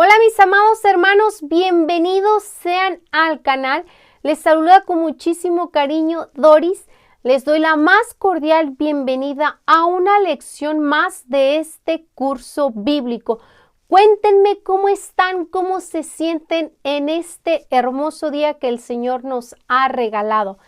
Hola mis amados hermanos, bienvenidos sean al canal. Les saluda con muchísimo cariño Doris. Les doy la más cordial bienvenida a una lección más de este curso bíblico. Cuéntenme cómo están, cómo se sienten en este hermoso día que el Señor nos ha regalado.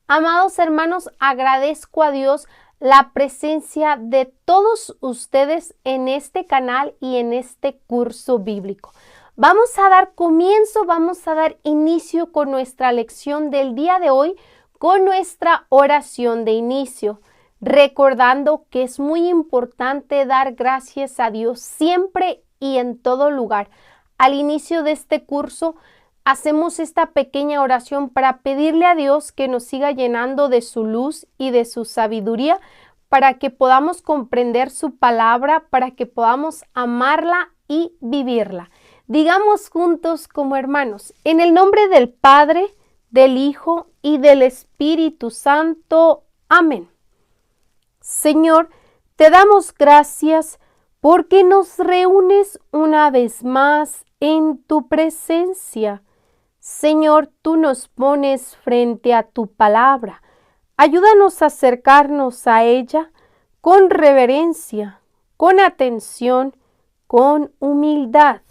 Amados hermanos, agradezco a Dios la presencia de todos ustedes en este canal y en este curso bíblico. Vamos a dar comienzo, vamos a dar inicio con nuestra lección del día de hoy, con nuestra oración de inicio, recordando que es muy importante dar gracias a Dios siempre y en todo lugar. Al inicio de este curso, hacemos esta pequeña oración para pedirle a Dios que nos siga llenando de su luz y de su sabiduría para que podamos comprender su palabra, para que podamos amarla y vivirla. Digamos juntos como hermanos, en el nombre del Padre, del Hijo y del Espíritu Santo. Amén. Señor, te damos gracias porque nos reúnes una vez más en tu presencia. Señor, tú nos pones frente a tu palabra. Ayúdanos a acercarnos a ella con reverencia, con atención, con humildad.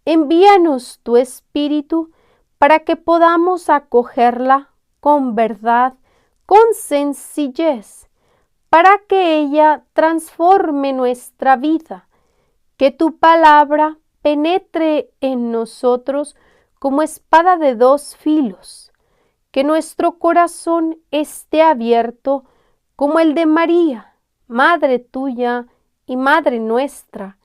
Envíanos tu Espíritu para que podamos acogerla con verdad, con sencillez, para que ella transforme nuestra vida. Que tu palabra penetre en nosotros como espada de dos filos, que nuestro corazón esté abierto como el de María, Madre tuya y Madre nuestra,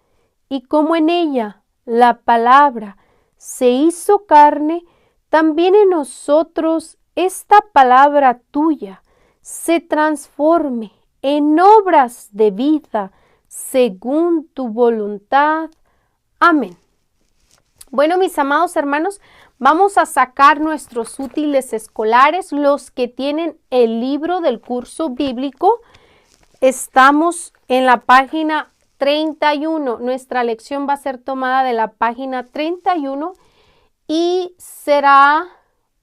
y como en ella la palabra se hizo carne, también en nosotros esta palabra tuya se transforme en obras de vida según tu voluntad. Amén. Bueno, mis amados hermanos, vamos a sacar nuestros útiles escolares, los que tienen el libro del curso bíblico. Estamos en la página 31. Nuestra lección va a ser tomada de la página 31 y será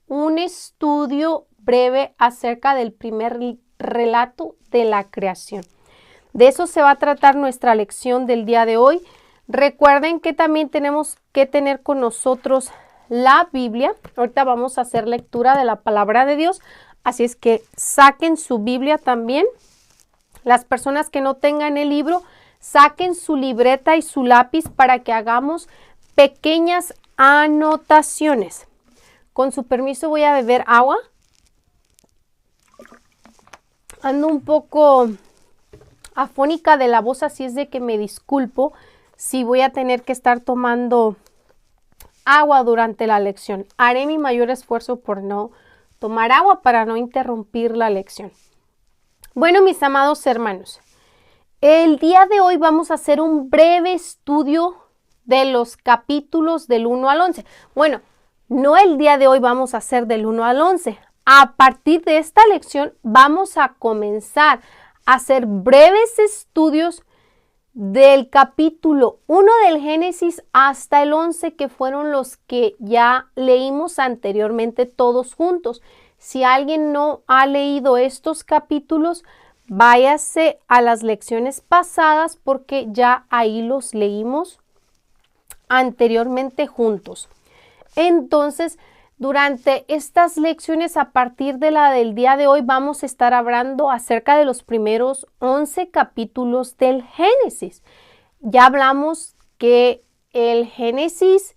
un estudio breve acerca del primer relato de la creación. De eso se va a tratar nuestra lección del día de hoy. Recuerden que también tenemos que tener con nosotros la Biblia. Ahorita vamos a hacer lectura de la palabra de Dios, así es que saquen su Biblia también. Las personas que no tengan el libro, saquen su libreta y su lápiz para que hagamos pequeñas anotaciones. Con su permiso voy a beber agua. Ando un poco afónica de la voz, así es de que me disculpo si voy a tener que estar tomando agua durante la lección. Haré mi mayor esfuerzo por no tomar agua para no interrumpir la lección. Bueno, mis amados hermanos, el día de hoy vamos a hacer un breve estudio de los capítulos del 1 al 11. Bueno, no el día de hoy vamos a hacer del 1 al 11. A partir de esta lección vamos a comenzar a hacer breves estudios del capítulo 1 del Génesis hasta el 11, que fueron los que ya leímos anteriormente todos juntos. Si alguien no ha leído estos capítulos, váyase a las lecciones pasadas porque ya ahí los leímos anteriormente juntos. Entonces, durante estas lecciones, a partir de la del día de hoy, vamos a estar hablando acerca de los primeros 11 capítulos del Génesis. Ya hablamos que el Génesis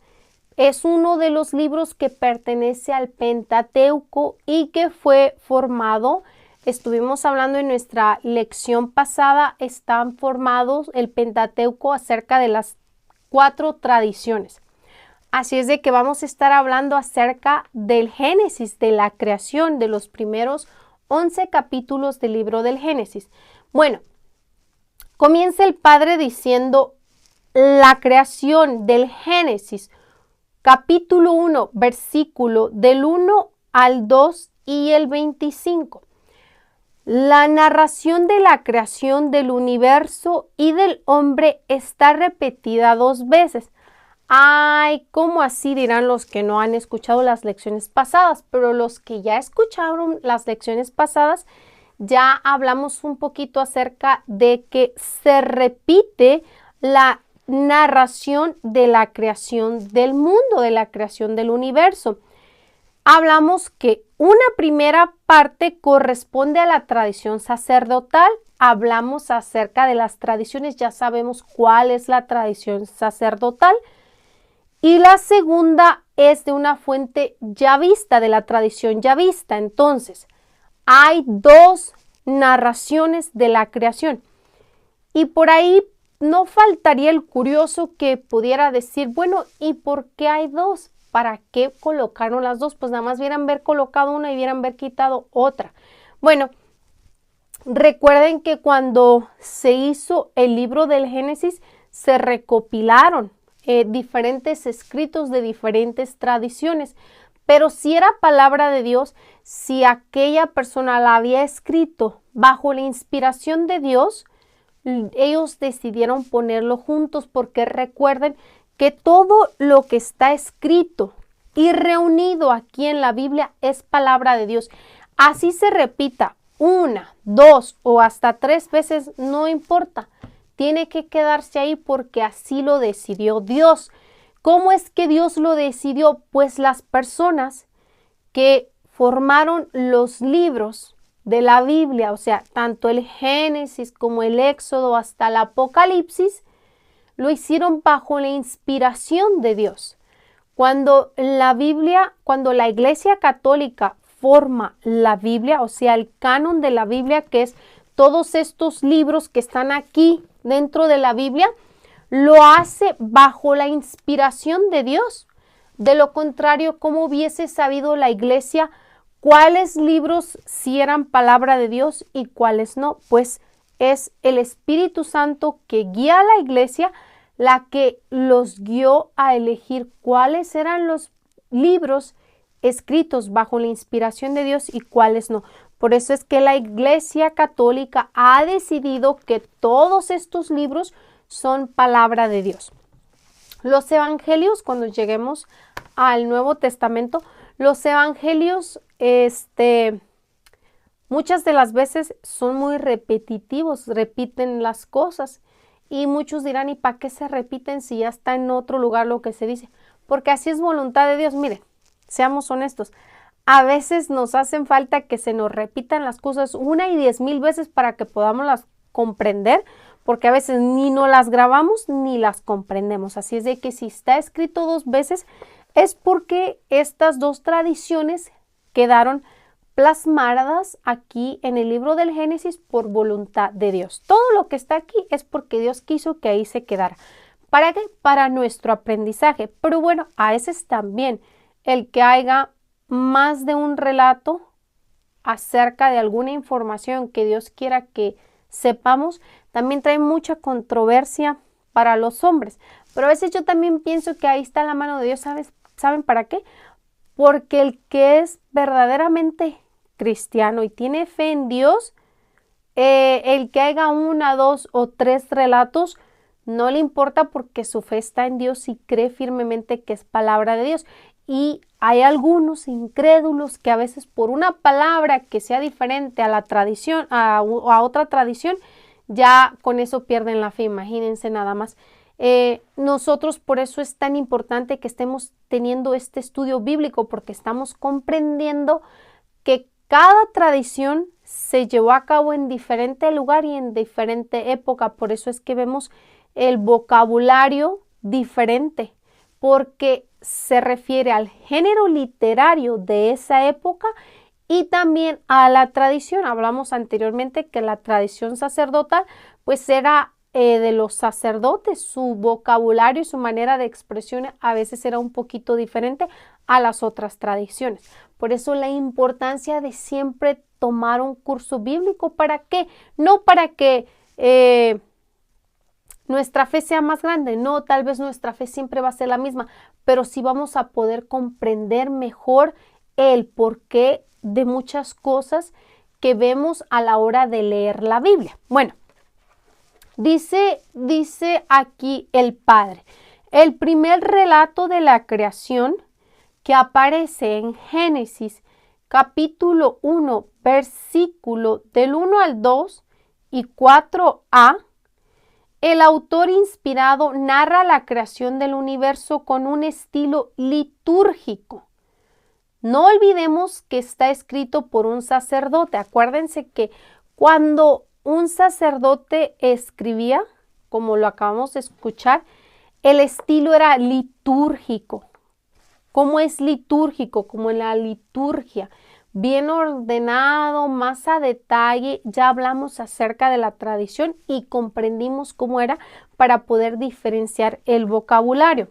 es uno de los libros que pertenece al Pentateuco y que fue formado, estuvimos hablando en nuestra lección pasada, están formados el Pentateuco acerca de las 4 tradiciones. Así es de que vamos a estar hablando acerca del Génesis, de la creación, de los primeros 11 capítulos del libro del Génesis. Bueno, comienza el Padre diciendo la creación del Génesis, capítulo 1, versículo del 1 al 2 y el 25. La narración de la creación del universo y del hombre está repetida 2 veces. Ay, ¿cómo así? Dirán los que no han escuchado las lecciones pasadas, pero los que ya escucharon las lecciones pasadas, ya hablamos un poquito acerca de que se repite la narración de la creación del mundo, de la creación del universo. Hablamos que una primera parte corresponde a la tradición sacerdotal. Hablamos acerca de las tradiciones, ya sabemos cuál es la tradición sacerdotal. Y la segunda es de una fuente yavista, de la tradición yavista. Entonces, hay dos narraciones de la creación. Y por ahí no faltaría el curioso que pudiera decir, bueno, ¿y por qué hay dos? ¿Para qué colocaron las dos? Pues nada más hubieran haber colocado una y hubieran haber quitado otra. Bueno, recuerden que cuando se hizo el libro del Génesis, se recopilaron diferentes escritos de diferentes tradiciones. Pero si era palabra de Dios, si aquella persona la había escrito bajo la inspiración de Dios, ellos decidieron ponerlo juntos porque recuerden que todo lo que está escrito y reunido aquí en la Biblia es palabra de Dios. Así se repita una, dos o hasta tres veces, no importa. Tiene que quedarse ahí porque así lo decidió Dios. ¿Cómo es que Dios lo decidió? Pues las personas que formaron los libros de la Biblia, o sea, tanto el Génesis como el Éxodo hasta el Apocalipsis, lo hicieron bajo la inspiración de Dios. Cuando la Iglesia Católica forma la Biblia, o sea, el canon de la Biblia, que es todos estos libros que están aquí dentro de la Biblia, lo hace bajo la inspiración de Dios. De lo contrario, ¿cómo hubiese sabido la Iglesia cuáles libros sí eran palabra de Dios y cuáles no? Pues es el Espíritu Santo que guía a la Iglesia, la que los guió a elegir cuáles eran los libros escritos bajo la inspiración de Dios y cuáles no. Por eso es que la Iglesia Católica ha decidido que todos estos libros son palabra de Dios. Los evangelios, cuando lleguemos al Nuevo Testamento, los evangelios, muchas de las veces son muy repetitivos, repiten las cosas. Y muchos dirán, ¿y para qué se repiten si ya está en otro lugar lo que se dice? Porque así es voluntad de Dios. Miren, seamos honestos. A veces nos hacen falta que se nos repitan las cosas 1 y 10,000 veces para que podamos las comprender, porque a veces ni nos las grabamos ni las comprendemos. Así es de que si está escrito 2 veces es porque estas 2 tradiciones quedaron plasmadas aquí en el libro del Génesis por voluntad de Dios. Todo lo que está aquí es porque Dios quiso que ahí se quedara. ¿Para qué? Para nuestro aprendizaje. Pero bueno, a veces también el que haya más de un relato acerca de alguna información que Dios quiera que sepamos, también trae mucha controversia para los hombres. Pero a veces yo también pienso que ahí está la mano de Dios. ¿Saben para qué? Porque el que es verdaderamente cristiano y tiene fe en Dios, el que haga 1, 2 o 3 relatos, no le importa porque su fe está en Dios y cree firmemente que es palabra de Dios. Y hay algunos incrédulos que a veces por una palabra que sea diferente a la tradición, a otra tradición, ya con eso pierden la fe. Imagínense nada más. Nosotros por eso es tan importante que estemos teniendo este estudio bíblico, porque estamos comprendiendo que cada tradición se llevó a cabo en diferente lugar y en diferente época. Por eso es que vemos el vocabulario diferente, porque se refiere al género literario de esa época y también a la tradición. Hablamos anteriormente que la tradición sacerdotal pues era de los sacerdotes, su vocabulario y su manera de expresión a veces era un poquito diferente a las otras tradiciones. Por eso la importancia de siempre tomar un curso bíblico. ¿Para qué? No para que nuestra fe sea más grande, no, tal vez nuestra fe siempre va a ser la misma, pero sí vamos a poder comprender mejor el porqué de muchas cosas que vemos a la hora de leer la Biblia. Bueno, dice aquí el Padre. El primer relato de la creación que aparece en Génesis capítulo 1, versículo del 1 al 2 y 4a, el autor inspirado narra la creación del universo con un estilo litúrgico. No olvidemos que está escrito por un sacerdote. Acuérdense que cuando un sacerdote escribía, como lo acabamos de escuchar, el estilo era litúrgico. ¿Cómo es litúrgico? Como en la liturgia, bien ordenado, más a detalle. Ya hablamos acerca de la tradición y comprendimos cómo era para poder diferenciar el vocabulario.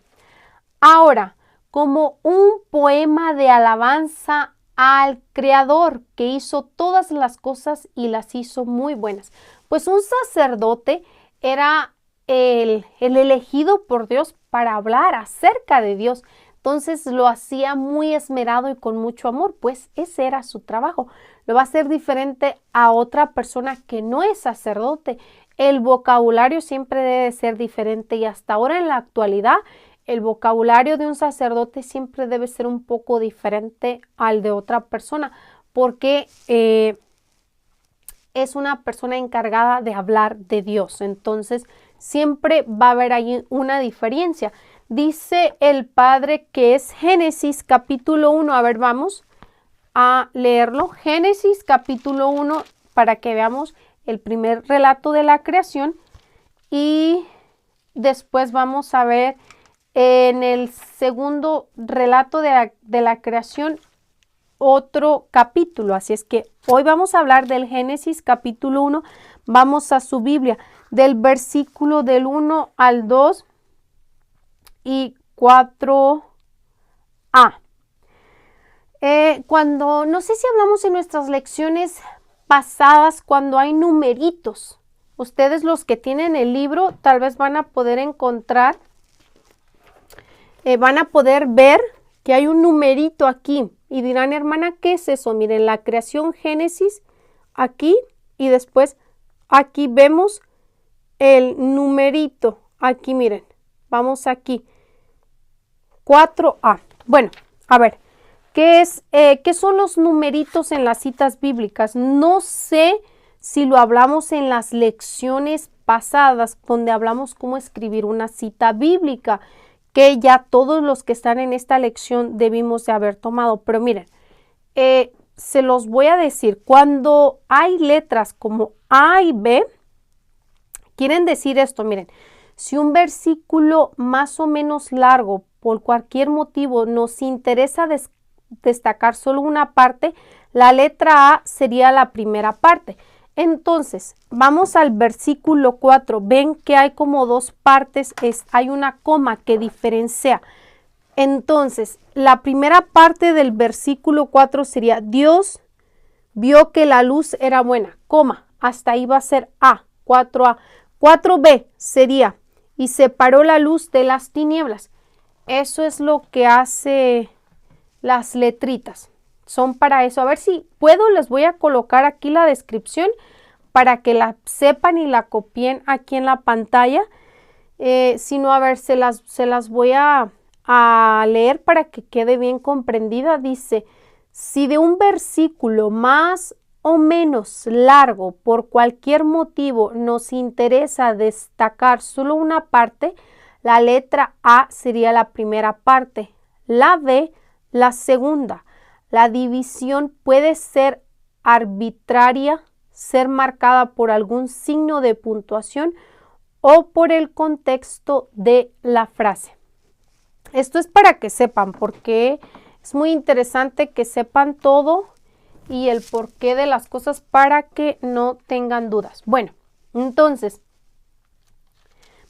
Ahora, como un poema de alabanza al Creador que hizo todas las cosas y las hizo muy buenas. Pues un sacerdote era el elegido por Dios para hablar acerca de Dios. Entonces lo hacía muy esmerado y con mucho amor, pues ese era su trabajo. Lo va a hacer diferente a otra persona que no es sacerdote. El vocabulario siempre debe ser diferente y hasta ahora en la actualidad el vocabulario de un sacerdote siempre debe ser un poco diferente al de otra persona porque es una persona encargada de hablar de Dios. Entonces siempre va a haber ahí una diferencia. Dice el Padre que es Génesis capítulo 1. A ver, vamos a leerlo. Génesis capítulo 1 para que veamos el primer relato de la creación y después vamos a ver en el segundo relato de la creación otro capítulo. Así es que hoy vamos a hablar del Génesis capítulo 1. Vamos a su Biblia, del versículo del 1 al 2 y 4a. No sé si hablamos en nuestras lecciones pasadas cuando hay numeritos. Ustedes los que tienen el libro tal vez van a poder encontrar, van a poder ver que hay un numerito aquí y dirán, hermana, ¿qué es eso? Miren, la creación Génesis aquí y después aquí vemos el numerito. Aquí miren, vamos aquí. 4a. Bueno, a ver, ¿qué son los numeritos en las citas bíblicas? No sé si lo hablamos en las lecciones pasadas donde hablamos cómo escribir una cita bíblica, que ya todos los que están en esta lección debimos de haber tomado. Pero miren, se los voy a decir, cuando hay letras como A y B, quieren decir esto, miren, si un versículo más o menos largo, por cualquier motivo, nos interesa destacar solo una parte, la letra A sería la primera parte. Entonces, vamos al versículo 4. Ven que hay como dos partes, hay una coma que diferencia. Entonces, la primera parte del versículo 4 sería, Dios vio que la luz era buena, coma, hasta ahí va a ser A, 4A. 4B sería, y separó la luz de las tinieblas. Eso es lo que hace las letritas. Son para eso. A ver si puedo, les voy a colocar aquí la descripción para que la sepan y la copien aquí en la pantalla. Si no, a ver, se las voy a leer para que quede bien comprendida. Dice, si de un versículo más o menos largo por cualquier motivo nos interesa destacar solo una parte, la letra A sería la primera parte, la B la segunda. La división puede ser arbitraria, ser marcada por algún signo de puntuación o por el contexto de la frase. Esto es para que sepan, porque es muy interesante que sepan todo y el porqué de las cosas para que no tengan dudas. Bueno, entonces,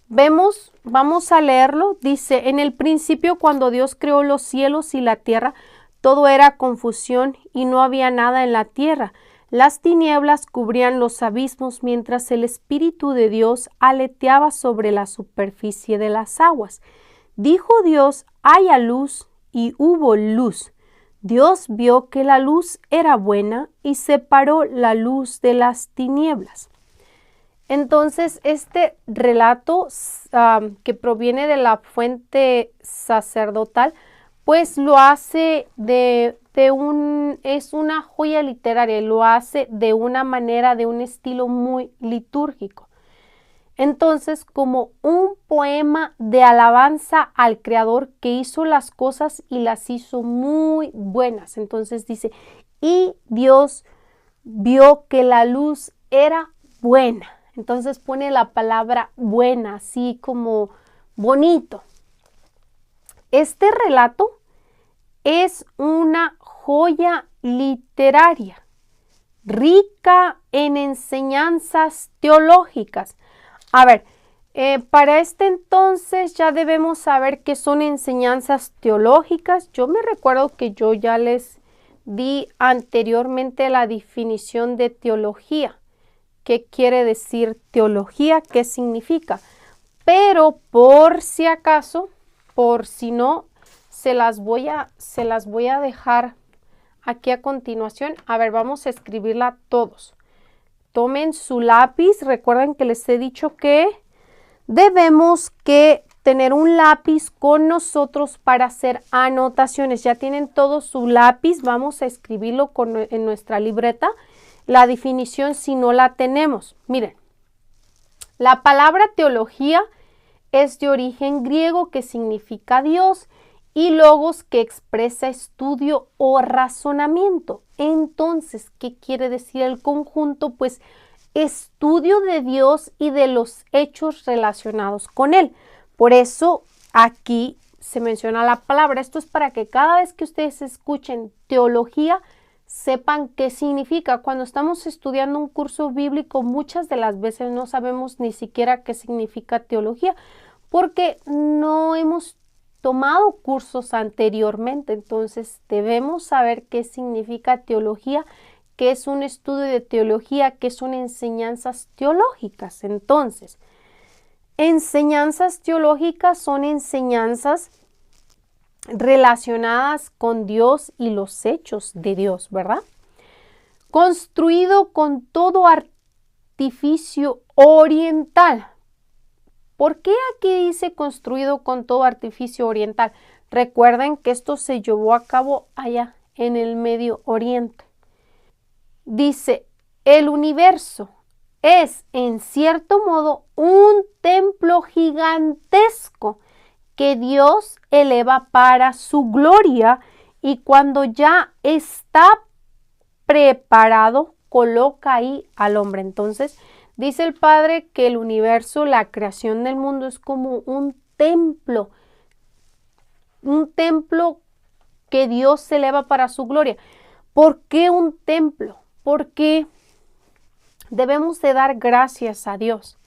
vamos a leerlo. Dice, en el principio cuando Dios creó los cielos y la tierra, todo era confusión y no había nada en la tierra. Las tinieblas cubrían los abismos mientras el Espíritu de Dios aleteaba sobre la superficie de las aguas. Dijo Dios, haya luz, y hubo luz. Dios vio que la luz era buena y separó la luz de las tinieblas. Entonces, este relato que proviene de la fuente sacerdotal, pues lo hace es una joya literaria, lo hace de una manera, de un estilo muy litúrgico. Entonces, como un poema de alabanza al Creador que hizo las cosas y las hizo muy buenas. Entonces dice, y Dios vio que la luz era buena. Entonces pone la palabra buena, así como bonito. Este relato es una joya literaria, rica en enseñanzas teológicas. A ver, para este entonces ya debemos saber qué son enseñanzas teológicas. Yo me recuerdo que yo ya les di anteriormente la definición de teología. ¿Qué quiere decir teología? ¿Qué significa? Pero por si acaso, por si no, se las voy a dejar aquí a continuación. A ver, vamos a escribirla todos. Tomen su lápiz. Recuerden que les he dicho que debemos que tener un lápiz con nosotros para hacer anotaciones. Ya tienen todo su lápiz. Vamos a escribirlo en nuestra libreta. La definición si no la tenemos. Miren, la palabra teología es de origen griego que significa Dios y logos que expresa estudio o razonamiento. Entonces, ¿qué quiere decir el conjunto? Pues estudio de Dios y de los hechos relacionados con Él. Por eso aquí se menciona la palabra. Esto es para que cada vez que ustedes escuchen teología, sepan qué significa. Cuando estamos estudiando un curso bíblico, muchas de las veces no sabemos ni siquiera qué significa teología, porque no hemos tomado cursos anteriormente. Entonces debemos saber qué significa teología, qué es un estudio de teología, qué son enseñanzas teológicas. Entonces, enseñanzas teológicas son enseñanzas relacionadas con Dios y los hechos de Dios, ¿verdad? Construido con todo artificio oriental. ¿Por qué aquí dice construido con todo artificio oriental? Recuerden que esto se llevó a cabo allá en el Medio Oriente. Dice, el universo es en cierto modo un templo gigantesco que Dios eleva para su gloria y cuando ya está preparado, coloca ahí al hombre. Entonces, dice el Padre que el universo, la creación del mundo es como un templo que Dios eleva para su gloria. ¿Por qué un templo? Porque debemos de dar gracias a Dios.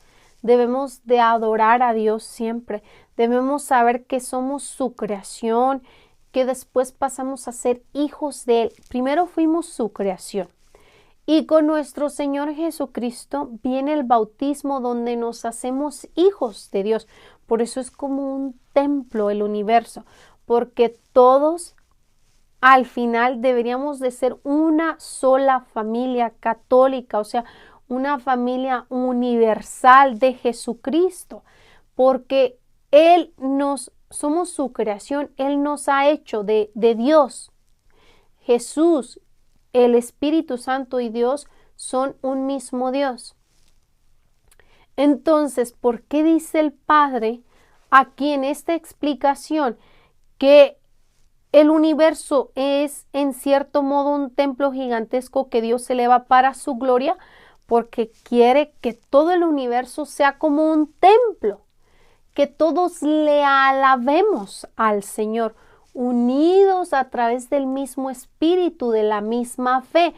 Debemos de adorar a Dios siempre. Debemos saber que somos su creación, que después pasamos a ser hijos de Él. Primero fuimos su creación. Y con nuestro Señor Jesucristo viene el bautismo donde nos hacemos hijos de Dios. Por eso es como un templo el universo, porque todos al final deberíamos de ser una sola familia católica, o sea, una familia universal de Jesucristo, porque somos su creación, Él nos ha hecho de Dios. Jesús, el Espíritu Santo y Dios son un mismo Dios. Entonces, ¿por qué dice el Padre aquí en esta explicación que el universo es en cierto modo un templo gigantesco que Dios eleva para su gloria? Porque quiere que todo el universo sea como un templo, que todos le alabemos al Señor, unidos a través del mismo espíritu, de la misma fe.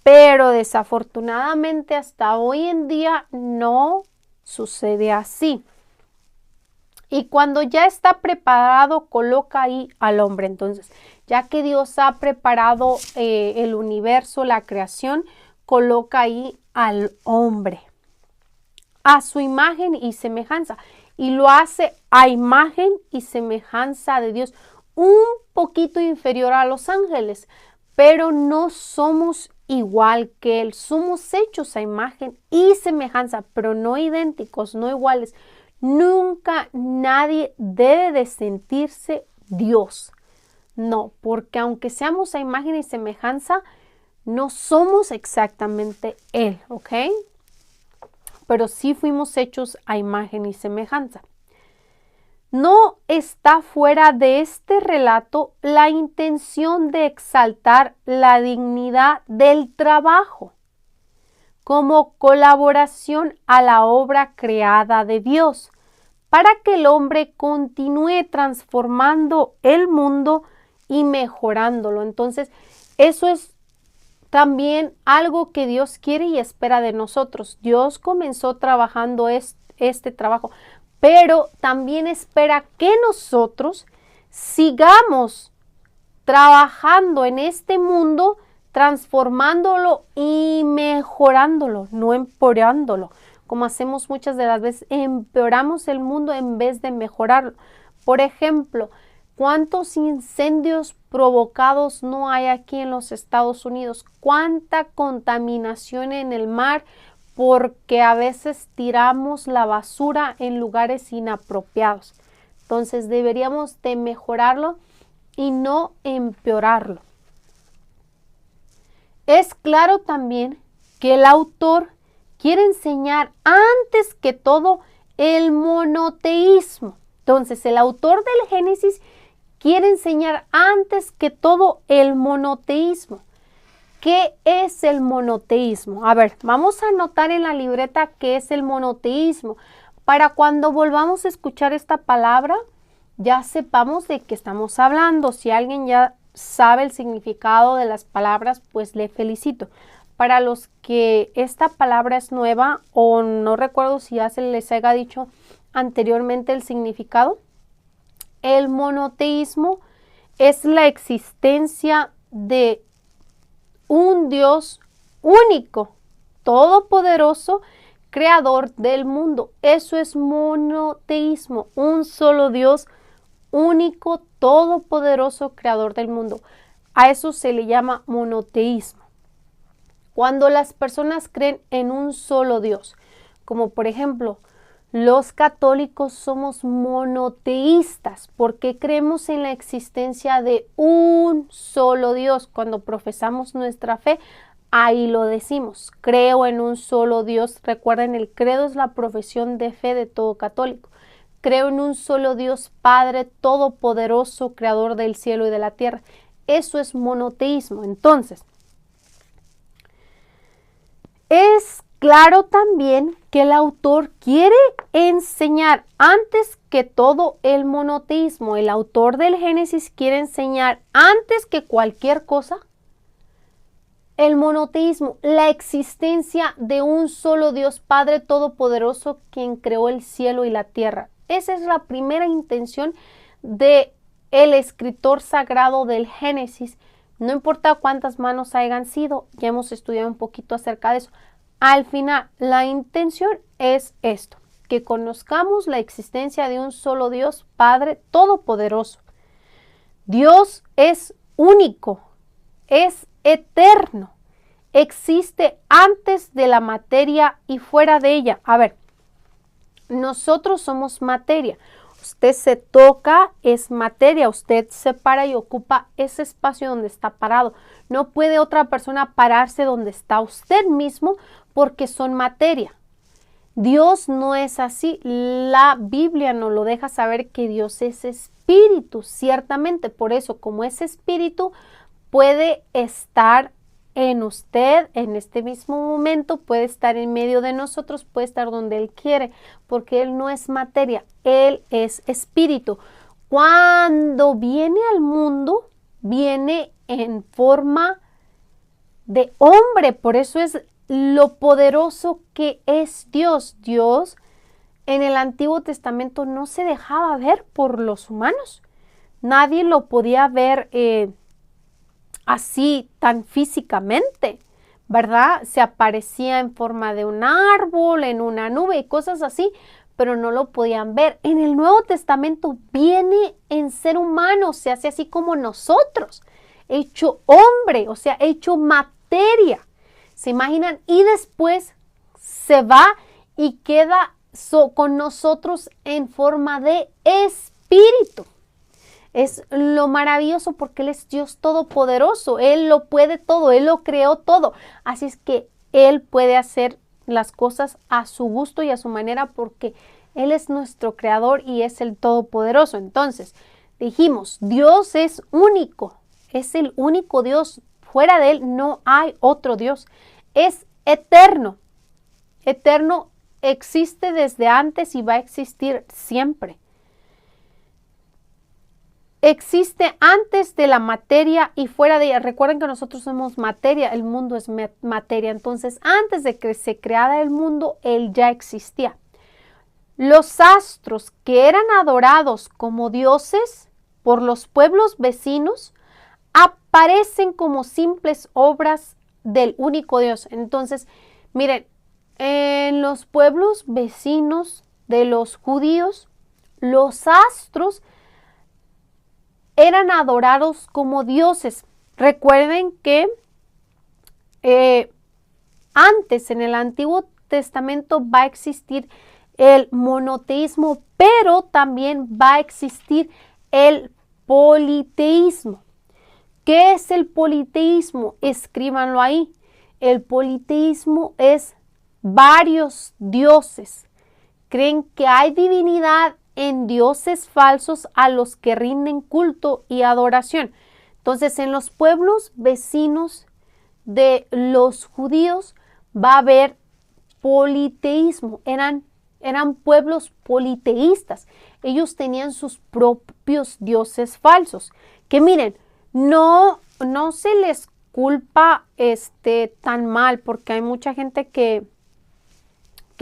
Pero desafortunadamente hasta hoy en día no sucede así. Y cuando ya está preparado, coloca ahí al hombre. Entonces, ya que Dios ha preparado el universo, la creación, coloca ahí al hombre a su imagen y semejanza. Y lo hace a imagen y semejanza de Dios, un poquito inferior a los ángeles, pero no somos igual que Él. Somos hechos a imagen y semejanza, pero no idénticos, no iguales. Nunca nadie debe de sentirse Dios. No, porque aunque seamos a imagen y semejanza, no somos exactamente Él, ¿ok? Pero sí fuimos hechos a imagen y semejanza. No está fuera de este relato la intención de exaltar la dignidad del trabajo como colaboración a la obra creada de Dios, para que el hombre continúe transformando el mundo y mejorándolo. Entonces, eso es también algo que Dios quiere y espera de nosotros. Dios comenzó trabajando este trabajo, pero también espera que nosotros sigamos trabajando en este mundo, transformándolo y mejorándolo, no empeorándolo. Como hacemos muchas de las veces, empeoramos el mundo en vez de mejorarlo. Por ejemplo, ¿cuántos incendios provocados no hay aquí en los Estados Unidos? ¿Cuánta contaminación en el mar? Porque a veces tiramos la basura en lugares inapropiados. Entonces deberíamos de mejorarlo y no empeorarlo. Es claro también que el autor quiere enseñar antes que todo el monoteísmo. Entonces, el autor del Génesis quiere enseñar antes que todo el monoteísmo. ¿Qué es el monoteísmo? A ver, vamos a anotar en la libreta qué es el monoteísmo. Para cuando volvamos a escuchar esta palabra, ya sepamos de qué estamos hablando. Si alguien ya sabe el significado de las palabras, pues le felicito. Para los que esta palabra es nueva o no recuerdo si ya se les haya dicho anteriormente el significado, el monoteísmo es la existencia de un Dios único, todopoderoso, creador del mundo. Eso es monoteísmo, un solo Dios único, todopoderoso, creador del mundo. A eso se le llama monoteísmo. Cuando las personas creen en un solo Dios, como por ejemplo, los católicos somos monoteístas porque creemos en la existencia de un solo Dios. Cuando profesamos nuestra fe, ahí lo decimos, creo en un solo Dios. Recuerden, el credo es la profesión de fe de todo católico. Creo en un solo Dios Padre todopoderoso, creador del cielo y de la tierra. Eso es monoteísmo. Entonces, es claro también que el autor quiere enseñar antes que todo el monoteísmo. El autor del Génesis quiere enseñar antes que cualquier cosa el monoteísmo, la existencia de un solo Dios Padre Todopoderoso quien creó el cielo y la tierra. Esa es la primera intención del escritor sagrado del Génesis. No importa cuántas manos hayan sido, ya hemos estudiado un poquito acerca de eso. Al final, la intención es esto, que conozcamos la existencia de un solo Dios Padre Todopoderoso. Dios es único, es eterno, existe antes de la materia y fuera de ella. A ver, nosotros somos materia. Usted se toca, es materia. Usted se para y ocupa ese espacio donde está parado. No puede otra persona pararse donde está usted mismo porque son materia. Dios no es así. La Biblia nos lo deja saber que Dios es espíritu, ciertamente. Por eso, como es espíritu, puede estar en usted en este mismo momento, puede estar en medio de nosotros, puede estar donde Él quiere, porque Él no es materia, Él es espíritu. Cuando viene al mundo, viene en forma de hombre, por eso es lo poderoso que es Dios. Dios en el Antiguo Testamento no se dejaba ver por los humanos, nadie lo podía ver así tan físicamente, ¿verdad? Se aparecía en forma de un árbol, en una nube y cosas así, pero no lo podían ver. En el Nuevo Testamento viene en ser humano, se hace así como nosotros, hecho hombre, o sea, hecho materia. materia. ¿Se imaginan? Y después se va y queda con nosotros en forma de espíritu. Es lo maravilloso porque Él es Dios todopoderoso. Él lo puede todo, Él lo creó todo. Así es que Él puede hacer las cosas a su gusto y a su manera porque Él es nuestro creador y es el todopoderoso. Entonces, dijimos, Dios es único, es el único Dios. Fuera de Él no hay otro Dios. Es eterno. Eterno existe desde antes y va a existir siempre. Existe antes de la materia y fuera de ella. Recuerden que nosotros somos materia, el mundo es materia. Entonces, antes de que se creara el mundo, Él ya existía. Los astros que eran adorados como dioses por los pueblos vecinos aparecen como simples obras del único Dios. Entonces, miren, en los pueblos vecinos de los judíos, los astros eran adorados como dioses. Recuerden que antes en el Antiguo Testamento va a existir el monoteísmo, pero también va a existir el politeísmo. ¿Qué es el politeísmo? Escríbanlo ahí. El politeísmo es varios dioses. Creen que hay divinidad en dioses falsos a los que rinden culto y adoración. Entonces, en los pueblos vecinos de los judíos va a haber politeísmo. Eran pueblos politeístas. Ellos tenían sus propios dioses falsos. Que miren, no se les culpa tan mal, porque hay mucha gente que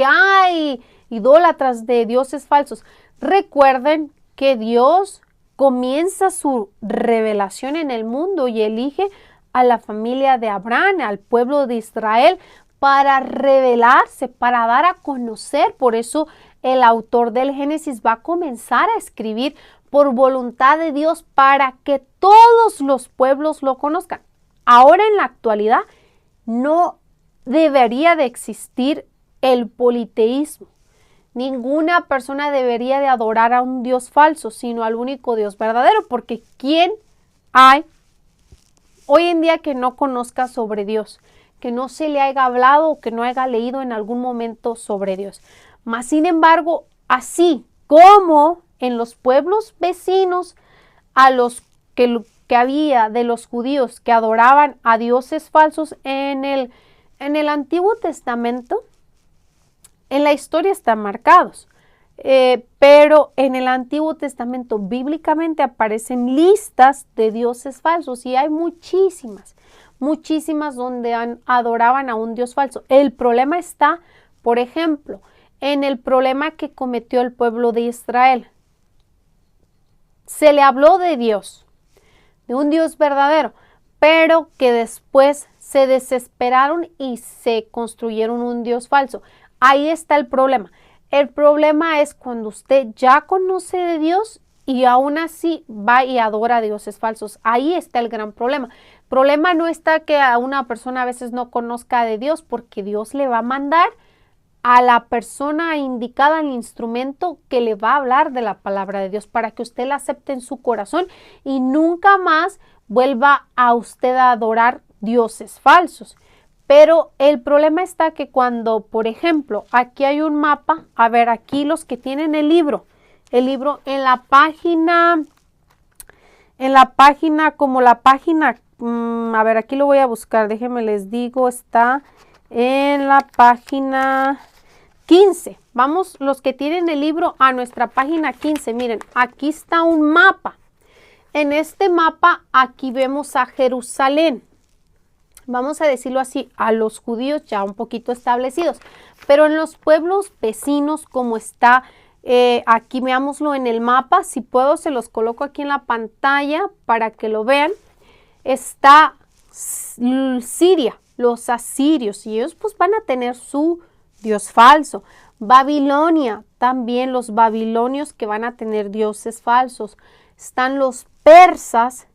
hay idólatras de dioses falsos. Recuerden que Dios comienza su revelación en el mundo y elige a la familia de Abraham, al pueblo de Israel, para revelarse, para dar a conocer. Por eso el autor del Génesis va a comenzar a escribir por voluntad de Dios para que todos los pueblos lo conozcan. Ahora en la actualidad no debería de existir el politeísmo. Ninguna persona debería de adorar a un Dios falso, sino al único Dios verdadero, porque ¿quién hay hoy en día que no conozca sobre Dios, que no se le haya hablado o que no haya leído en algún momento sobre Dios? Mas, sin embargo, así como en los pueblos vecinos a los que había de los judíos que adoraban a dioses falsos en el Antiguo Testamento, en la historia están marcados, pero en el Antiguo Testamento bíblicamente aparecen listas de dioses falsos y hay muchísimas donde adoraban a un dios falso. El problema está, por ejemplo, en el problema que cometió el pueblo de Israel. Se le habló de Dios, de un Dios verdadero, pero que después se desesperaron y se construyeron un Dios falso. Ahí está el problema. El problema es cuando usted ya conoce de Dios y aún así va y adora a dioses falsos. Ahí está el gran problema. El problema no está que a una persona a veces no conozca de Dios, porque Dios le va a mandar a la persona indicada, al instrumento que le va a hablar de la palabra de Dios para que usted la acepte en su corazón y nunca más vuelva a usted a adorar dioses falsos. Pero el problema está que cuando, por ejemplo, aquí hay un mapa, a ver, aquí los que tienen el libro en la página, a ver, aquí lo voy a buscar, déjenme les digo, está en la página 15. Vamos, los que tienen el libro, a nuestra página 15. Miren, aquí está un mapa. En este mapa, aquí vemos a Jerusalén. Vamos a decirlo así, a los judíos ya un poquito establecidos. Pero en los pueblos vecinos, como está, aquí veámoslo en el mapa. Si puedo, se los coloco aquí en la pantalla para que lo vean. Está Siria, los asirios, y ellos pues van a tener su dios falso. Babilonia, también los babilonios que van a tener dioses falsos. Están los persas,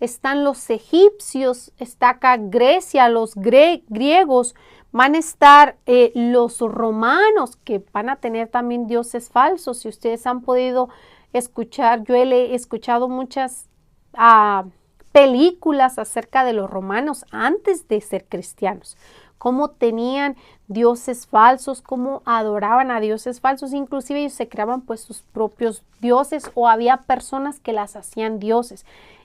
están los egipcios, está acá Grecia, los griegos, van a estar los romanos, que van a tener también dioses falsos. Si ustedes han podido escuchar, yo he escuchado muchas películas acerca de los romanos antes de ser cristianos, cómo tenían dioses falsos, cómo adoraban a dioses falsos, inclusive ellos se creaban pues sus propios dioses o había personas que las hacían dioses.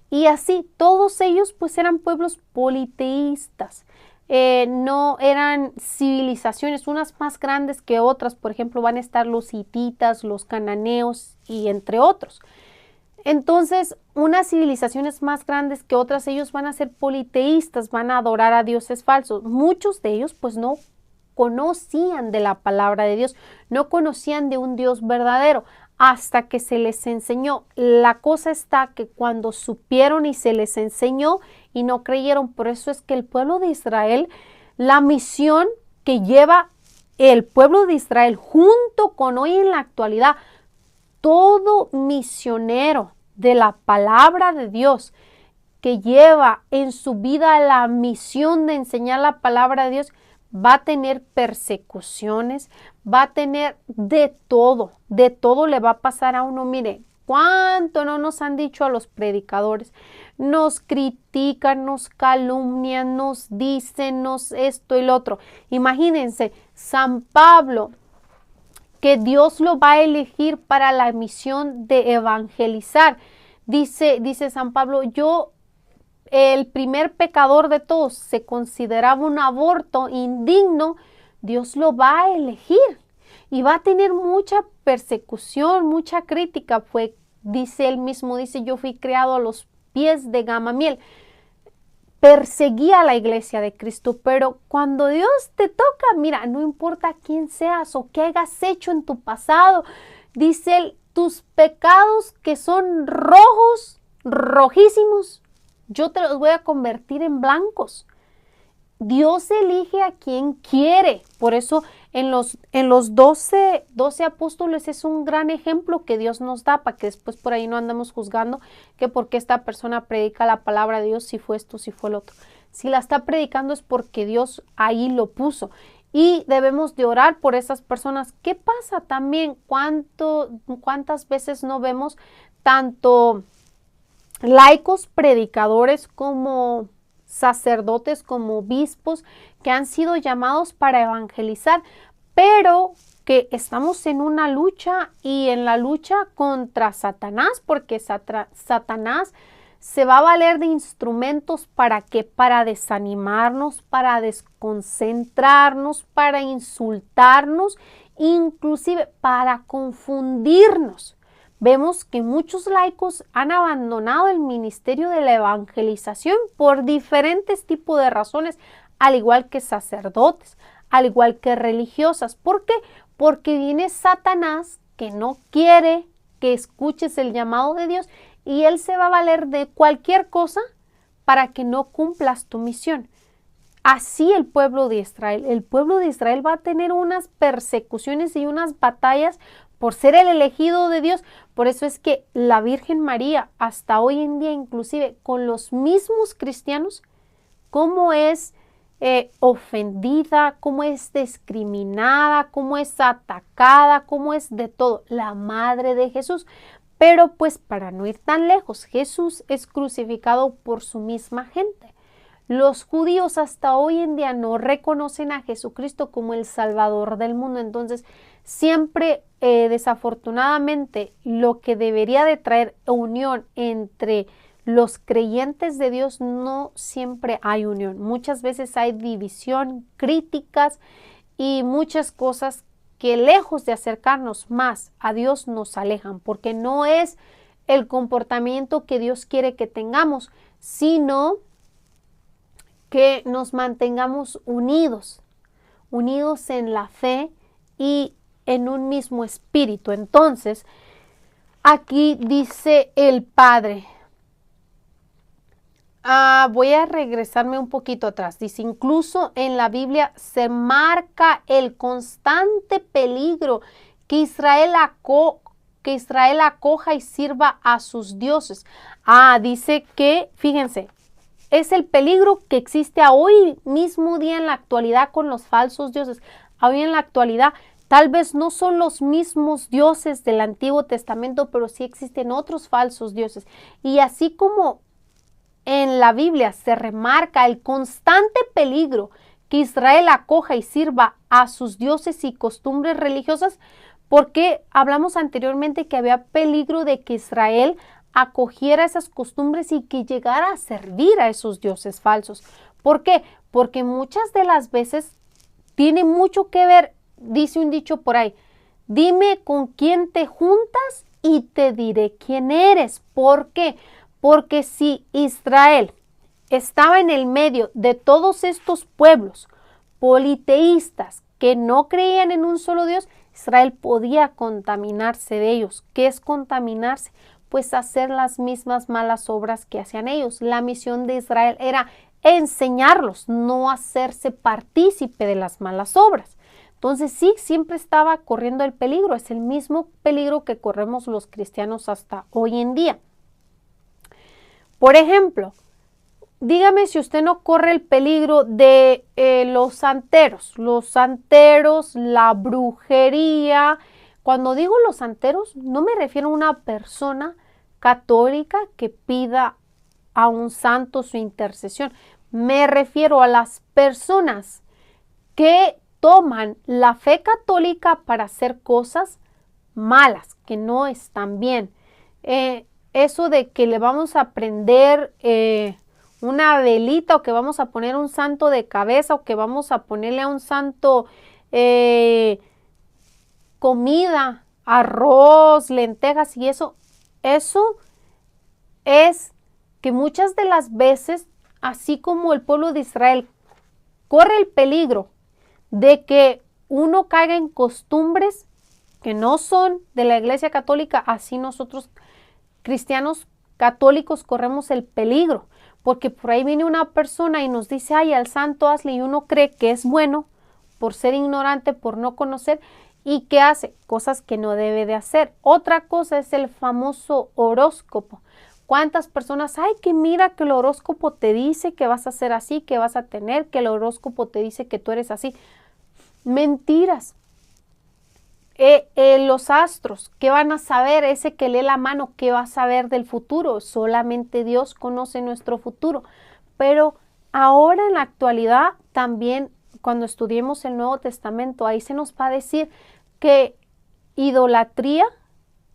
Y así todos ellos pues eran pueblos politeístas, no eran civilizaciones, unas más grandes que otras. Por ejemplo, van a estar los hititas, los cananeos y entre otros. Entonces, unas civilizaciones más grandes que otras, ellos van a ser politeístas, van a adorar a dioses falsos. Muchos de ellos pues no conocían de la palabra de Dios, no conocían de un Dios verdadero hasta que se les enseñó. La cosa está que cuando supieron y se les enseñó y no creyeron, por eso es que el pueblo de Israel, la misión que lleva el pueblo de Israel junto con hoy en la actualidad, todo misionero de la palabra de Dios que lleva en su vida la misión de enseñar la palabra de Dios, va a tener persecuciones, va a tener de todo le va a pasar a uno. Mire, cuánto no nos han dicho a los predicadores, nos critican, nos calumnian, nos dicen, esto y lo otro. Imagínense, San Pablo, que Dios lo va a elegir para la misión de evangelizar. Dice San Pablo, el primer pecador de todos, se consideraba un aborto indigno, Dios lo va a elegir y va a tener mucha persecución, mucha crítica. Dice él mismo, yo fui creado a los pies de Gamaliel. Perseguía a la iglesia de Cristo, pero cuando Dios te toca, mira, no importa quién seas o qué hayas hecho en tu pasado, dice él, tus pecados que son rojos, rojísimos, yo te los voy a convertir en blancos. Dios elige a quien quiere. Por eso en los 12 apóstoles es un gran ejemplo que Dios nos da, para que después por ahí no andemos juzgando que porque esta persona predica la palabra de Dios, si fue esto, si fue el otro. Si la está predicando es porque Dios ahí lo puso. Y debemos de orar por esas personas. ¿Qué pasa también? ¿Cuántas veces no vemos tanto laicos predicadores como sacerdotes, como obispos, que han sido llamados para evangelizar, pero que estamos en una lucha y en la lucha contra Satanás, porque Satanás se va a valer de instrumentos para desanimarnos, para desconcentrarnos, para insultarnos, inclusive para confundirnos. Vemos que muchos laicos han abandonado el ministerio de la evangelización por diferentes tipos de razones, al igual que sacerdotes, al igual que religiosas. ¿Por qué? Porque viene Satanás, que no quiere que escuches el llamado de Dios, y él se va a valer de cualquier cosa para que no cumplas tu misión. Así el pueblo de Israel va a tener unas persecuciones y unas batallas por ser el elegido de Dios. Por eso es que la Virgen María, hasta hoy en día, inclusive con los mismos cristianos, cómo es ofendida, cómo es discriminada, cómo es atacada, cómo es de todo, la madre de Jesús. Pero pues para no ir tan lejos, Jesús es crucificado por su misma gente. Los judíos hasta hoy en día no reconocen a Jesucristo como el Salvador del mundo. Entonces, siempre, desafortunadamente, lo que debería de traer unión entre los creyentes de Dios, no siempre hay unión. Muchas veces hay división, críticas y muchas cosas que lejos de acercarnos más a Dios nos alejan, porque no es el comportamiento que Dios quiere que tengamos, sino que nos mantengamos unidos en la fe y en un mismo espíritu. Entonces, aquí dice el Padre, voy a regresarme un poquito atrás. Dice, incluso en la Biblia se marca el constante peligro que Israel que Israel acoja y sirva a sus dioses. Dice que, fíjense, es el peligro que existe a hoy mismo día en la actualidad con los falsos dioses. Hoy en la actualidad tal vez no son los mismos dioses del Antiguo Testamento, pero sí existen otros falsos dioses. Y así como en la Biblia se remarca el constante peligro que Israel acoja y sirva a sus dioses y costumbres religiosas, porque hablamos anteriormente que había peligro de que Israel acogiera esas costumbres y que llegara a servir a esos dioses falsos. ¿Por qué? Porque muchas de las veces tiene mucho que ver, dice un dicho por ahí, dime con quién te juntas y te diré quién eres. ¿Por qué? Porque si Israel estaba en el medio de todos estos pueblos politeístas que no creían en un solo Dios, Israel podía contaminarse de ellos. ¿Qué es contaminarse? Pues hacer las mismas malas obras que hacían ellos. La misión de Israel era enseñarlos, no hacerse partícipe de las malas obras. Entonces sí, siempre estaba corriendo el peligro. Es el mismo peligro que corremos los cristianos hasta hoy en día. Por ejemplo, dígame si usted no corre el peligro de los santeros, la brujería. Cuando digo los santeros, no me refiero a una persona católica que pida a un santo su intercesión. Me refiero a las personas que toman la fe católica para hacer cosas malas, que no están bien. Eso de que le vamos a prender una velita o que vamos a poner un santo de cabeza o que vamos a ponerle a un santo comida, arroz, lentejas y eso es que muchas de las veces, así como el pueblo de Israel corre el peligro de que uno caiga en costumbres que no son de la Iglesia Católica, así nosotros cristianos católicos corremos el peligro, porque por ahí viene una persona y nos dice, ay, al santo hazle, y uno cree que es bueno por ser ignorante, por no conocer, y que hace cosas que no debe de hacer. Otra cosa es el famoso horóscopo. ¿Cuántas personas hay que mira que el horóscopo te dice que vas a ser así, que vas a tener, que el horóscopo te dice que tú eres así? Mentiras. Los astros, ¿qué van a saber? Ese que lee la mano, ¿qué va a saber del futuro? Solamente Dios conoce nuestro futuro. Pero ahora en la actualidad también, cuando estudiemos el Nuevo Testamento, ahí se nos va a decir que idolatría,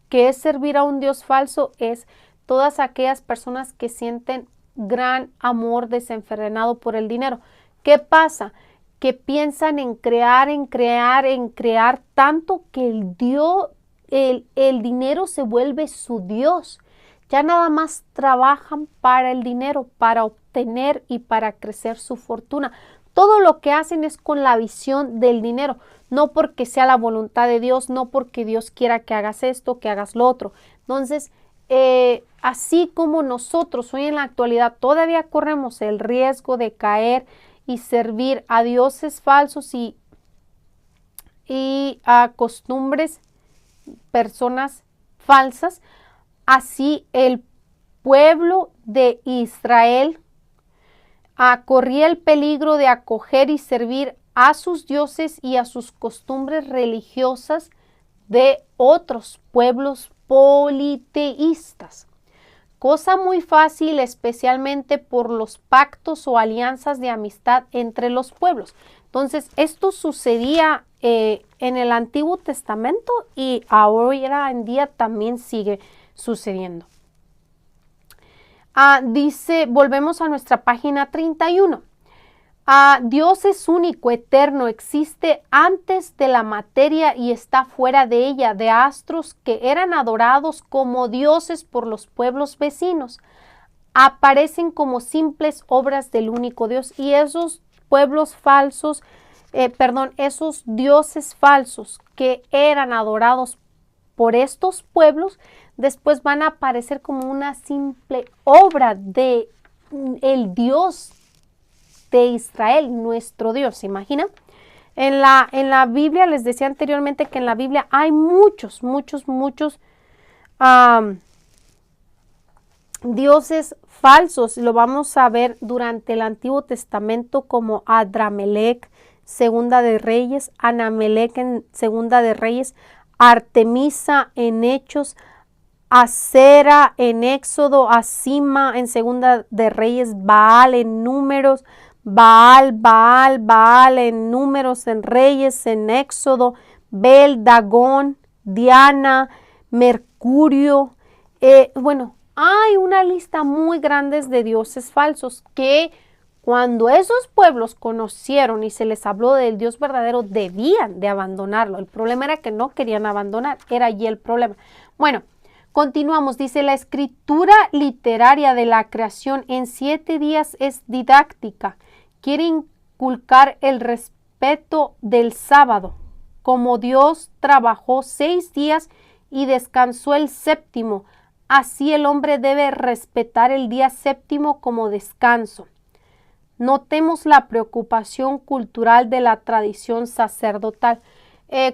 que es servir a un Dios falso, es todas aquellas personas que sienten gran amor desenfrenado por el dinero. ¿Qué pasa? Que piensan en crear tanto que el dinero se vuelve su Dios. Ya nada más trabajan para el dinero, para obtener y para crecer su fortuna. Todo lo que hacen es con la visión del dinero, no porque sea la voluntad de Dios, no porque Dios quiera que hagas esto, que hagas lo otro. Entonces, así como nosotros hoy en la actualidad todavía corremos el riesgo de caer y servir a dioses falsos y a costumbres, personas falsas, así el pueblo de Israel corría el peligro de acoger y servir a sus dioses y a sus costumbres religiosas de otros pueblos politeístas. Cosa muy fácil, especialmente por los pactos o alianzas de amistad entre los pueblos. Entonces, esto sucedía en el Antiguo Testamento y ahora en día también sigue sucediendo. Dice, volvemos a nuestra página 31. Dios es único, eterno, existe antes de la materia y está fuera de ella, de astros que eran adorados como dioses por los pueblos vecinos. Aparecen como simples obras del único Dios y esos pueblos falsos, esos dioses falsos que eran adorados por estos pueblos, después van a aparecer como una simple obra de el Dios de Israel, nuestro Dios. ¿Se imagina? En la Biblia, les decía anteriormente que en la Biblia hay muchos dioses falsos. Lo vamos a ver durante el Antiguo Testamento como Adramelech, Segunda de Reyes, Anamelech en Segunda de Reyes, Artemisa en Hechos, Acera en Éxodo, Asima en Segunda de Reyes, Baal en Números, Baal en Números, en Reyes, en Éxodo, Bel, Dagón, Diana, Mercurio. Hay una lista muy grande de dioses falsos que cuando esos pueblos conocieron y se les habló del Dios verdadero, debían de abandonarlo. El problema era que no querían abandonar, era allí el problema. Bueno, continuamos. Dice, la escritura literaria de la creación en 7 días es didáctica. Quiere inculcar el respeto del sábado. Como Dios trabajó 6 días y descansó el séptimo, así el hombre debe respetar el día séptimo como descanso. Notemos la preocupación cultural de la tradición sacerdotal.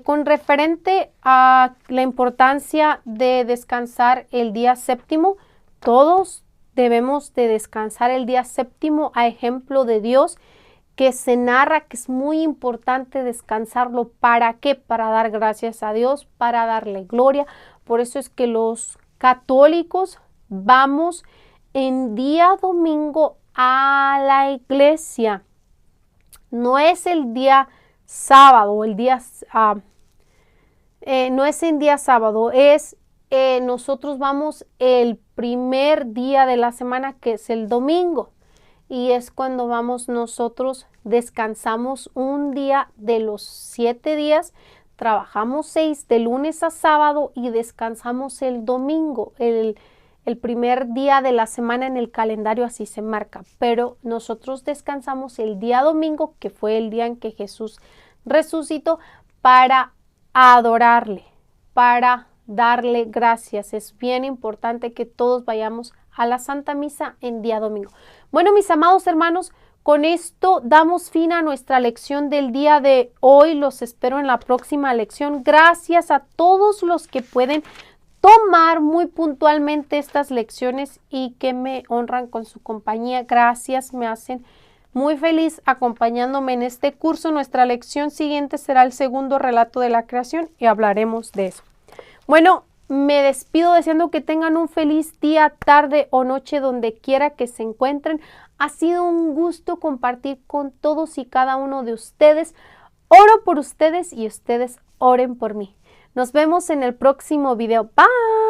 Con referente a la importancia de descansar el día séptimo, todos debemos de descansar el día séptimo a ejemplo de Dios, que se narra que es muy importante descansarlo. ¿Para qué? Para dar gracias a Dios, para darle gloria. Por eso es que los católicos vamos en día domingo a la iglesia. No es el día sábado, no es el día sábado, nosotros vamos el primer día de la semana, que es el domingo, y es cuando vamos nosotros, descansamos un día de los 7 días, trabajamos 6 de lunes a sábado y descansamos el domingo, el primer día de la semana en el calendario, así se marca, pero nosotros descansamos el día domingo, que fue el día en que Jesús resucitó, para adorarle, para darle gracias. Es bien importante que todos vayamos a la Santa Misa en día domingo. Bueno, mis amados hermanos, con esto damos fin a nuestra lección del día de hoy. Los espero en la próxima lección. Gracias a todos los que pueden tomar muy puntualmente estas lecciones y que me honran con su compañía. Gracias, me hacen muy feliz acompañándome en este curso. Nuestra lección siguiente será el segundo relato de la creación y hablaremos de eso. Bueno, me despido deseando que tengan un feliz día, tarde o noche donde quiera que se encuentren. Ha sido un gusto compartir con todos y cada uno de ustedes. Oro por ustedes y ustedes oren por mí. Nos vemos en el próximo video. Bye.